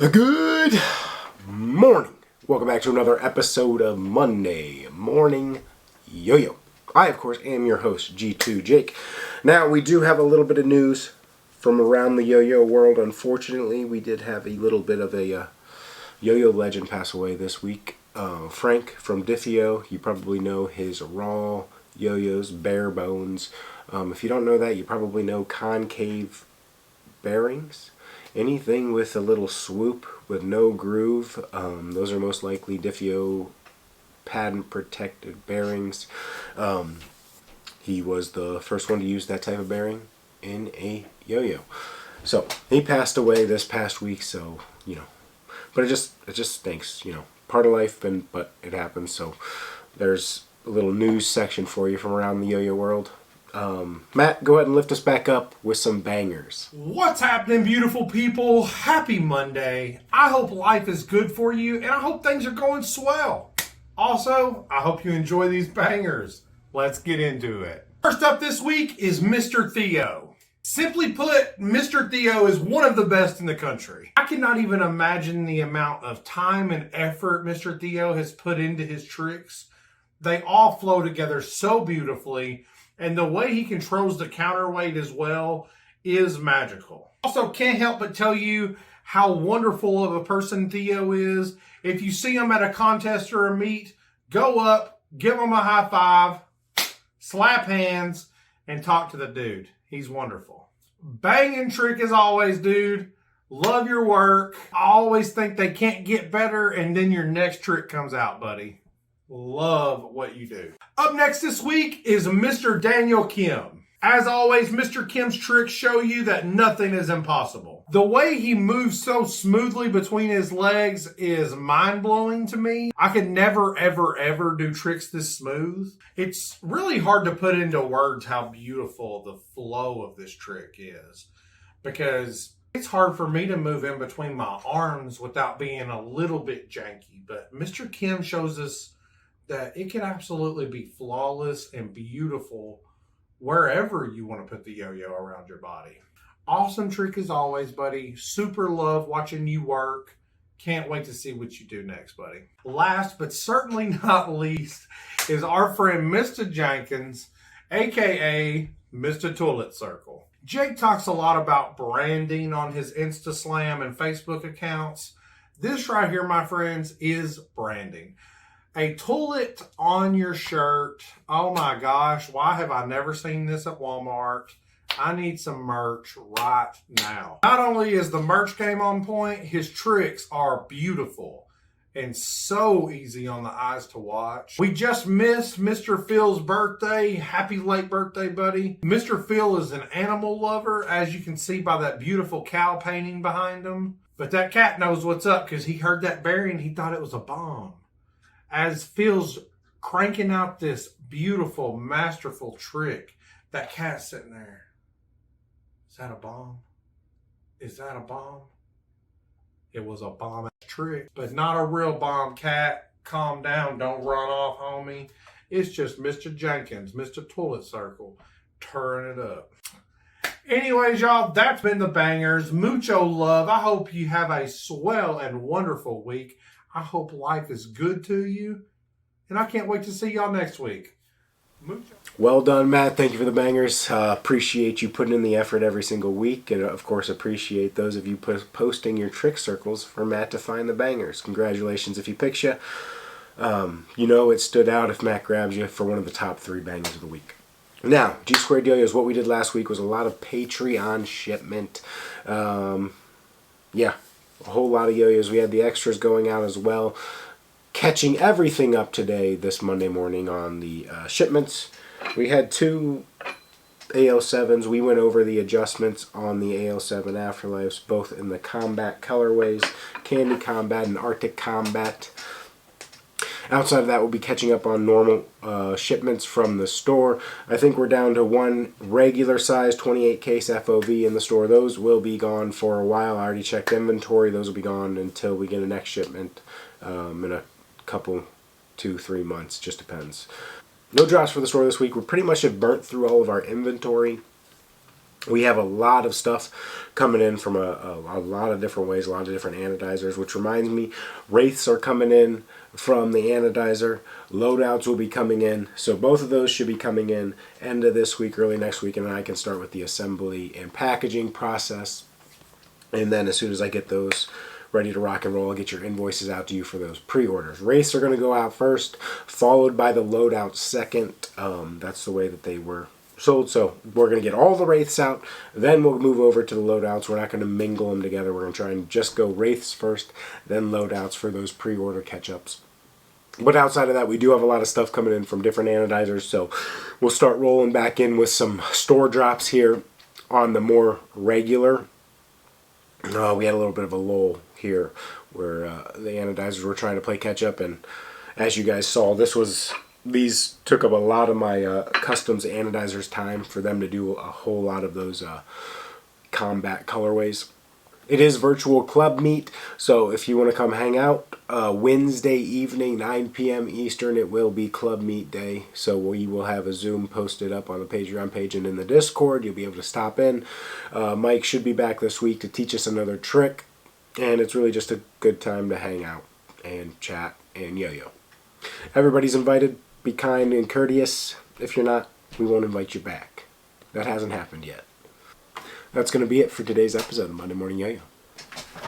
Good morning. Welcome back to another episode of Monday Morning Yo-Yo. I, of course, am your host, G2 Jake. Now, we do have a little bit of news from around the yo-yo world. Unfortunately, we did have a little bit of a yo-yo legend pass away this week. Frank from Diffio, you probably know his raw yo-yos, bare bones. If you don't know that, you probably know concave bearings. Anything with a little swoop with no groove, those are most likely Diffio patent protected bearings. He was the first one to use that type of bearing in a yo-yo. So he passed away this past week, so but it just stinks, part of life, but it happens. So there's a little news section for you from around the yo-yo world. Matt, go ahead and lift us back up with some bangers. What's happening, beautiful people? Happy Monday. I hope life is good for you, and I hope things are going swell. Also, I hope you enjoy these bangers. Let's get into it. First up this week is Mr. Theo. Simply put, Mr. Theo is one of the best in the country. I cannot even imagine the amount of time and effort Mr. Theo has put into his tricks. They all flow together so beautifully. And the way he controls the counterweight as well is magical. Also, can't help but tell you how wonderful of a person Theo is. If you see him at a contest or a meet, go up, give him a high five, slap hands, and talk to the dude. He's wonderful. Banging trick as always, dude. Love your work. I always think they can't get better, and then your next trick comes out, buddy. Love what you do. Up next this week is Mr. Daniel Kim. As always, Mr. Kim's tricks show you that nothing is impossible. The way he moves so smoothly between his legs is mind-blowing to me. I could never, ever, ever do tricks this smooth. It's really hard to put into words how beautiful the flow of this trick is, because it's hard for me to move in between my arms without being a little bit janky. But Mr. Kim shows us that it can absolutely be flawless and beautiful wherever you want to put the yo-yo around your body. Awesome trick as always, buddy. Super love watching you work. Can't wait to see what you do next, buddy. Last but certainly not least is our friend Mr. Jenkins, aka Mr. Toilet Circle. Jake talks a lot about branding on his Instaslam and Facebook accounts. This right here, my friends, is branding. A toilet on your shirt. Oh my gosh, why have I never seen this at Walmart? I need some merch right now. Not only is the merch game on point, his tricks are beautiful and so easy on the eyes to watch. We just missed Mr. Phil's birthday. Happy late birthday, buddy. Mr. Phil is an animal lover, as you can see by that beautiful cow painting behind him. But that cat knows what's up because he heard that bearing and he thought it was a bomb. As Phil's cranking out this beautiful, masterful trick, that cat's sitting there. Is that a bomb? Is that a bomb? It was a bomb trick, but not a real bomb. Cat, calm down. Don't run off, homie. It's just Mr. Jenkins, Mr. Toilet Circle, turning it up. Anyways, y'all, that's been the bangers. Mucho love. I hope you have a swell and wonderful week. I hope life is good to you. And I can't wait to see y'all next week. Mucho. Well done, Matt. Thank you for the bangers. Appreciate you putting in the effort every single week. And, of course, appreciate those of you posting your trick circles for Matt to find the bangers. Congratulations if he picks you. It stood out if Matt grabs you for one of the top 3 bangers of the week. Now, G Squared Yo-Yos, what we did last week was a lot of Patreon shipment. A whole lot of yo-yos. We had the extras going out as well. Catching everything up today, this Monday morning on the shipments. We had 2 AL7s. We went over the adjustments on the AL7 Afterlives, both in the combat colorways, Candy Combat and Arctic Combat. Outside of that, we'll be catching up on normal shipments from the store. I think we're down to 1 regular size 28 case FOV in the store. Those will be gone for a while. I already checked inventory. Those will be gone until we get a next shipment in a couple, 2-3 months. Just depends. No drops for the store this week. We pretty much have burnt through all of our inventory. We have a lot of stuff coming in from a lot of different ways, a lot of different anodizers, which reminds me, Wraiths are coming in from the anodizer. Loadouts will be coming in. So both of those should be coming in end of this week, early next week, and then I can start with the assembly and packaging process. And then as soon as I get those ready to rock and roll, I'll get your invoices out to you for those pre-orders. Wraiths are going to go out first, followed by the Loadout second. That's the way that they were sold. So we're going to get all the Wraiths out, then we'll move over to the Loadouts. We're not going to mingle them together. We're going to try and just go Wraiths first, then Loadouts for those pre-order catch-ups. But outside of that, we do have a lot of stuff coming in from different anodizers, so we'll start rolling back in with some store drops here on the more regular. We had a little bit of a lull here where the anodizers were trying to play catch-up, and as you guys saw, these took up a lot of my customs anodizers' time for them to do a whole lot of those combat colorways. It is virtual club meet, so if you want to come hang out, Wednesday evening, 9 p.m. Eastern, it will be club meet day. So we will have a Zoom posted up on the Patreon page and in the Discord. You'll be able to stop in. Mike should be back this week to teach us another trick, and it's really just a good time to hang out and chat and yo-yo. Everybody's invited. Be kind and courteous. If you're not, we won't invite you back. That hasn't happened yet. That's going to be it for today's episode of Monday Morning Yo-Yo.